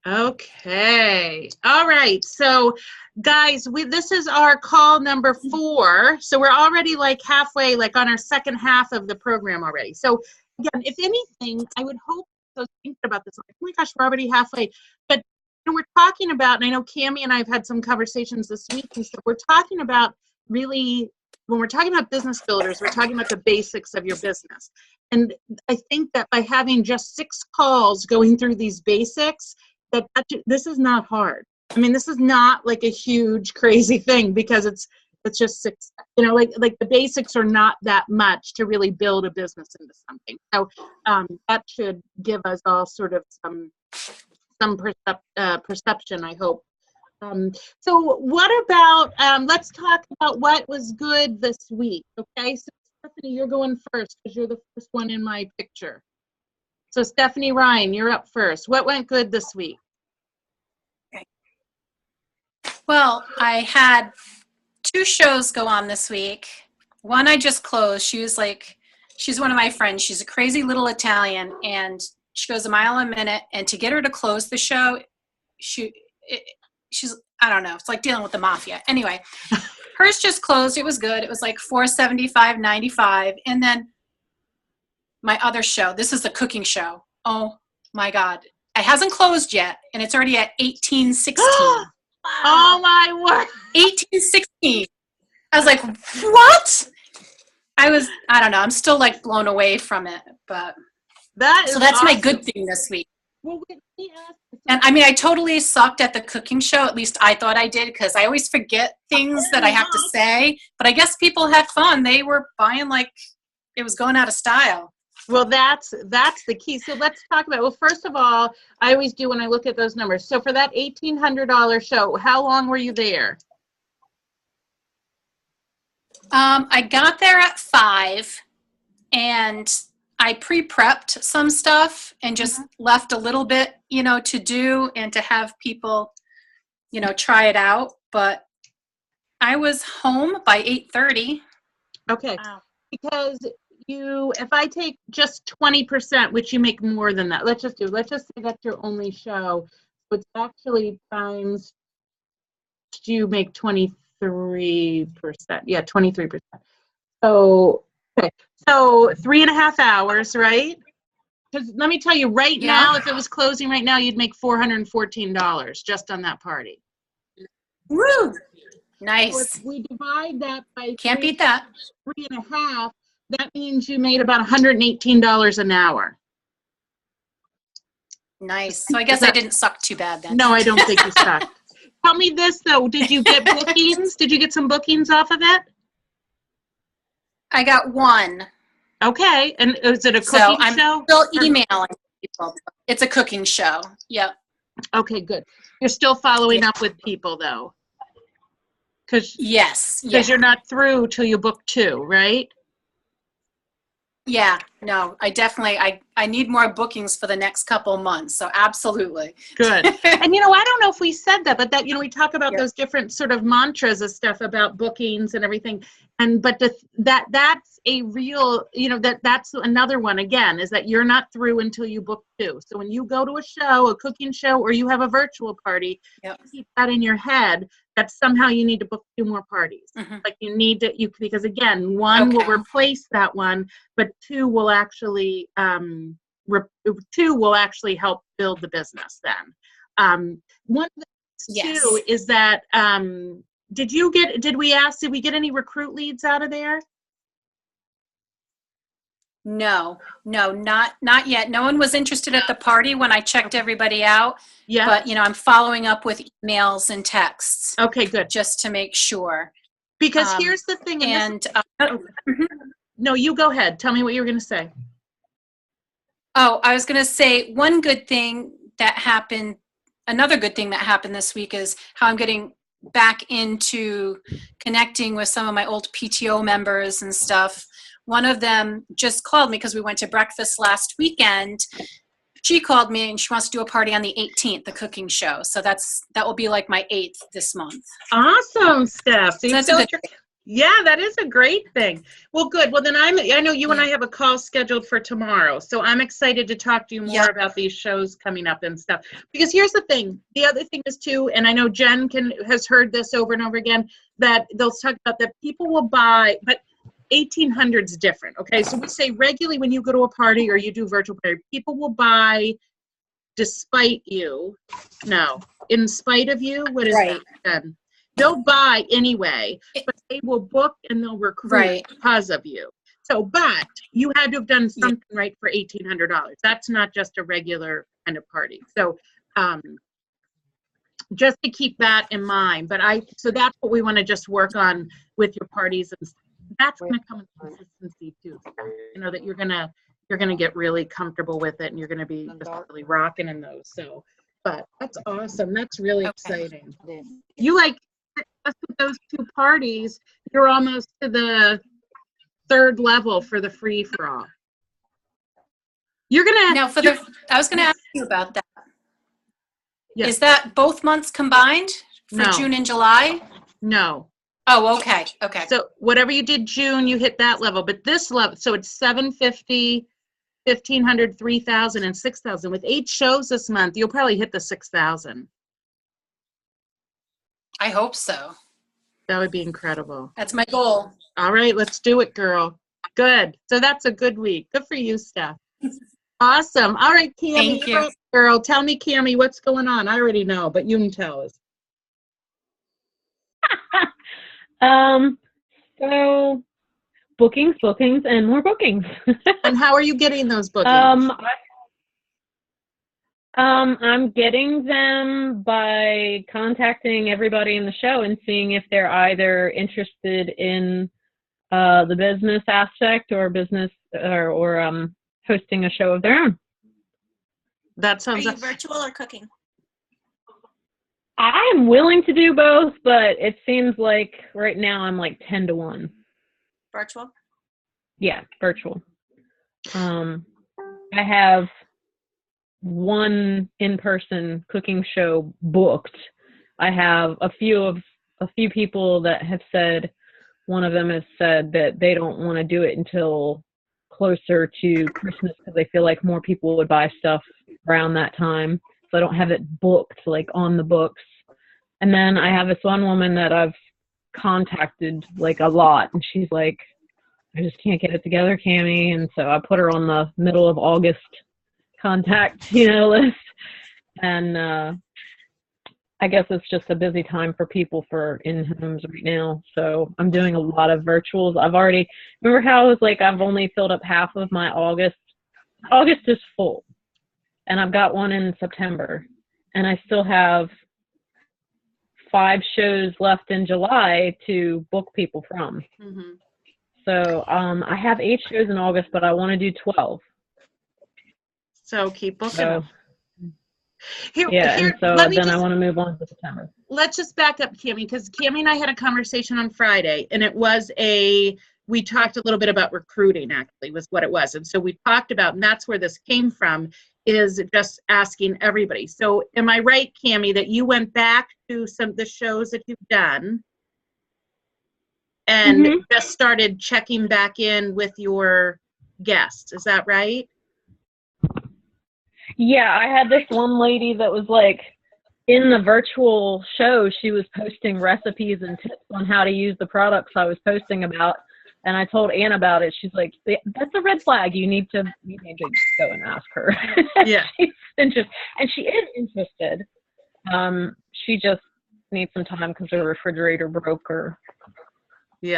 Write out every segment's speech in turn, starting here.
Okay. All right. So, guys, this is our call number 4. So we're already like halfway, like on our second half of the program already. So again, if anything, I would hope. I was thinking about this. Like, oh my gosh, we're already halfway. But we're talking about, and I know Cammie and I have had some conversations this week, and so we're talking about really, when we're talking about business builders, we're talking about the basics of your business. And I think that by having just 6 calls going through these basics, that this is not hard. I mean, this is not like a huge crazy thing, because it's just 6, like the basics are not that much to really build a business into something. So that should give us all sort of some perception, I hope. So what about, let's talk about what was good this week, okay? So Stephanie, you're going first because you're the first one in my picture. So Stephanie Ryan, you're up first. What went good this week? Well, I had 2 shows go on this week. One I just closed. She's one of my friends. She's a crazy little Italian, and she goes a mile a minute. And to get her to close the show, she's, I don't know. It's like dealing with the mafia. Anyway, hers just closed. It was good. It was like $475.95. And then my other show, this is the cooking show. Oh my God. It hasn't closed yet, and it's already at $18.16. Oh my word. $18.16. I was like, what? I don't know. I'm still like blown away from it, but that's awesome. My good thing this week. Well, and I mean, I totally sucked at the cooking show. At least I thought I did, because I always forget things that I have to say. But I guess people had fun. They were buying like it was going out of style. Well, that's the key. So let's talk about, well, first of all, I always do when I look at those numbers. So for that $1,800 show, how long were you there? I got there at 5, and I pre-prepped some stuff and just left a little bit, to do and to have people, try it out. But I was home by 8:30. Okay. Wow. Because if I take just 20%, which you make more than that, let's just say that's your only show. So it's actually times, you make 23%. Yeah, 23%. So, okay. So 3.5 hours, right? Because let me tell you, right now, if it was closing right now, you'd make $414 just on that party. Woo! Nice. So if we divide that by can't beat that. 3.5, that means you made about $118 an hour. Nice. So I guess I didn't suck too bad then. No, I don't think you sucked. Tell me this, though. Did you get bookings? Did you get some bookings off of it? I got 1. Okay. And is it a cooking show? I'm still emailing people. It's a cooking show. Yep. Okay, good. You're still following up with people, though. Yes. Because you're not through till you book 2, right? Yeah, no, I definitely, I need more bookings for the next couple months. So absolutely. Good. And, I don't know if we said that, but that, we talk about those different sort of mantras of stuff about bookings and everything. But that's a real, that's another one again, is that you're not through until you book 2. So when you go to a show, a cooking show, or you have a virtual party, keep that in your head, that somehow you need to book 2 more parties. Like you need to, because again, 1 will replace that one, but 2 will actually, 2 will actually help build the business then. One of the things too is that, did we get any recruit leads out of there? No, not yet. No one was interested at the party when I checked everybody out. Yeah. But, I'm following up with emails and texts. Okay, good. Just to make sure. Because here's the thing. No, you go ahead. Tell me what you were going to say. Oh, I was going to say another good thing that happened this week is how I'm getting back into connecting with some of my old PTO members and stuff. One of them just called me because we went to breakfast last weekend. She called me and she wants to do a party on the 18th, the cooking show. So that will be like my 8th this month. Awesome, Steph. So that's a good thing. Yeah, that is a great thing. Well, good. Well, then I know you and I have a call scheduled for tomorrow, so I'm excited to talk to you more about these shows coming up and stuff. Because here's the thing. The other thing is too, and I know Jen has heard this over and over again, that they'll talk about that people will buy, but 1800's different. Okay, so we say regularly when you go to a party or you do virtual party, people will buy despite you. No, in spite of you. What is that? They'll buy anyway, but they will book and they'll recruit because of you. So, but you had to have done something right for $1,800. That's not just a regular kind of party. So, just to keep that in mind. But so that's what we want to just work on with your parties, and that's going to come with consistency too. You know that you're gonna get really comfortable with it, and you're gonna be just really rocking in those. So, but that's awesome. That's really exciting. You like. With those two parties, you're almost to the third level for the free for all. You're gonna now I was gonna ask you about that. Yes. Is that both months combined for June and July? No. Oh, okay. Okay. So whatever you did June, you hit that level, but this level, so it's 750, 1,500, 3,000, and 6,000. With 8 shows this month, you'll probably hit the 6,000. I hope so. That would be incredible. That's my goal. All right, let's do it, girl. Good. So that's a good week. Good for you, Steph. Awesome. All right, Cammie, Thank you. Girl, tell me, Cammie, what's going on? I already know, but you can tell us. So bookings, and more bookings. And how are you getting those bookings? I'm getting them by contacting everybody in the show and seeing if they're either interested in the business aspect or hosting a show of their own. That sounds. Are you virtual or cooking? I'm willing to do both, but it seems like right now I'm like 10 to 1. Virtual? Yeah, virtual. I have one in-person cooking show booked. I have a few people that have said, one of them has said that they don't want to do it until closer to Christmas because they feel like more people would buy stuff around that time. So I don't have it booked, like on the books. And then I have this one woman that I've contacted like a lot, and she's like, I just can't get it together, Cammie. And so I put her on the middle of August contact, list. And I guess it's just a busy time for people for in-homes right now. So I'm doing a lot of virtuals. Remember how I was like, I've only filled up half of my August. August is full. And I've got one in September. And I still have 5 shows left in July to book people from. Mm-hmm. So I have 8 shows in August, but I want to do 12. So keep booking them. And so then I want to move on to September. Let's just back up, Cammie, because Cammie and I had a conversation on Friday, and we talked a little bit about recruiting, actually, was what it was. And so we talked about, and that's where this came from, is just asking everybody. So am I right, Cammie, that you went back to some of the shows that you've done and just started checking back in with your guests? Is that right? Yeah, I had this one lady that was like, in the virtual show, she was posting recipes and tips on how to use the products I was posting about. And I told Ann about it. She's like, that's a red flag. You need to go and ask her. Yeah. She's interested. And she is interested. She just needs some time because her refrigerator broke or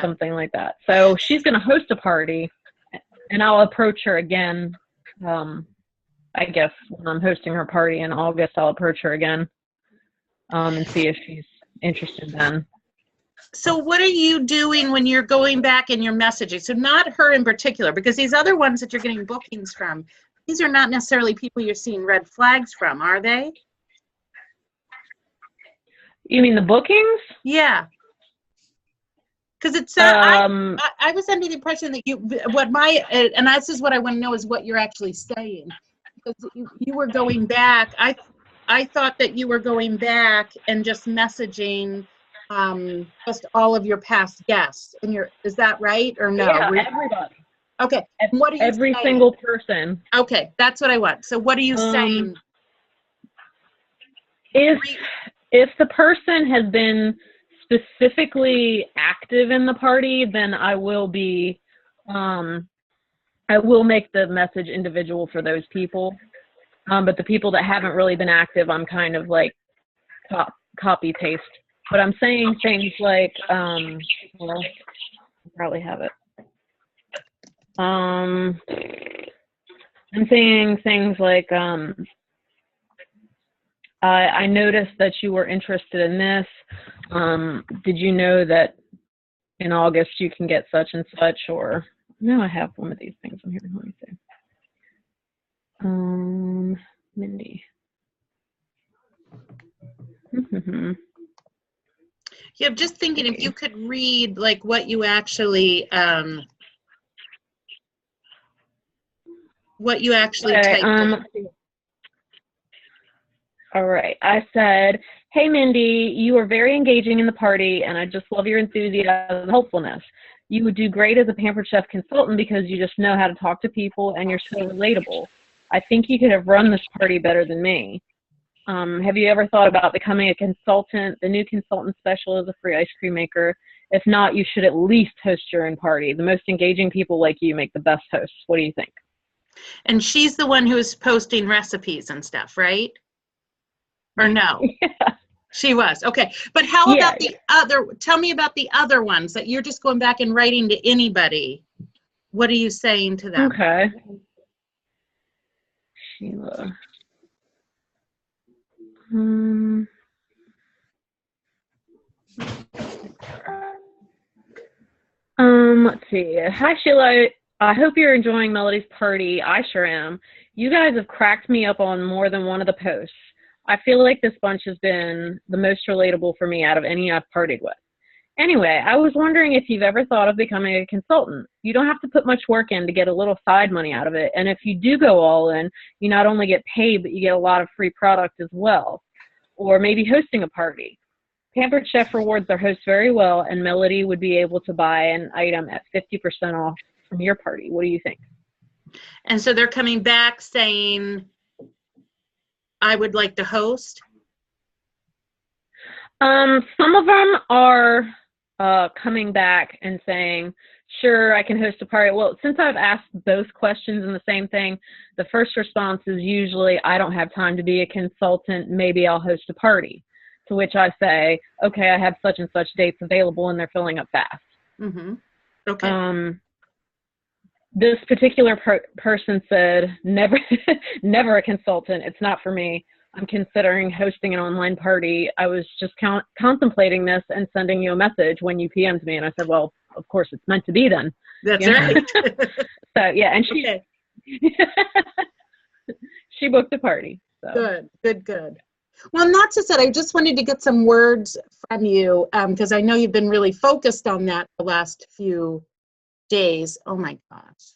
something like that. So she's going to host a party, and I'll approach her again. I guess when I'm hosting her party in August, I'll approach her again and see if she's interested then. So what are you doing when you're going back in your messaging? So not her in particular, because these other ones that you're getting bookings from, these are not necessarily people you're seeing red flags from, are they? You mean the bookings? Yeah. Because it's I was under the impression that and this is what I want to know is what you're actually saying. Because you were going back, I thought that you were going back and just messaging just all of your past guests. And is that right or no? Yeah, everybody. Okay. And what are you Every saying? single person. Okay, that's what I want. So what are you saying? If the person has been specifically active in the party, then I will be, I will make the message individual for those people. But the people that haven't really been active, I'm kind of like copy paste. But I'm saying things like, well, I probably have it. I'm saying things like, I noticed that you were interested in this. Did you know that in August you can get such and such? Or, no, I have one of these things in here. Let me see. Mindy. Yeah, I'm just thinking if you could read like what you actually Okay, typed in. All right. I said, hey, Mindy, you are very engaging in the party, and I just love your enthusiasm and helpfulness. You would do great as a Pampered Chef consultant because you just know how to talk to people, and you're so relatable. I think you could have run this party better than me. Have you ever thought about becoming a consultant? The new consultant special is a free ice cream maker. If not, you should at least host your own party. The most engaging people like you make the best hosts. What do you think? And she's the one who is posting recipes and stuff, right? Or no? Yeah. She was. Okay. But how about the other, tell me about the other ones that you're just going back and writing to anybody. What are you saying to them? Okay. Sheila. Let's see. Hi, Sheila. I hope you're enjoying Melody's party. I sure am. You guys have cracked me up on more than one of the posts. I feel like this bunch has been the most relatable for me out of any I've partied with. Anyway, I was wondering if you've ever thought of becoming a consultant. You don't have to put much work in to get a little side money out of it. And if you do go all in, you not only get paid, but you get a lot of free product as well. Or maybe hosting a party. Pampered Chef rewards their hosts very well, and Melody would be able to buy an item at 50% off from your party. What do you think? And so they're coming back saying, I would like to host? Some of them are coming back and saying, sure, I can host a party. Well, since I've asked both questions in the same thing, the first response is usually, I don't have time to be a consultant. Maybe I'll host a party. To which I say, okay, I have such and such dates available, and they're filling up fast. Mm-hmm. Okay. This particular person said, never, never a consultant. It's not for me. I'm considering hosting an online party. I was just contemplating this and sending you a message when you PM'd me. And I said, well, of course it's meant to be then. That's right. So yeah, and she, Okay. she booked a party. So. Good. Well, not to say, I just wanted to get some words from you because I know you've been really focused on that the last few days. Oh my gosh.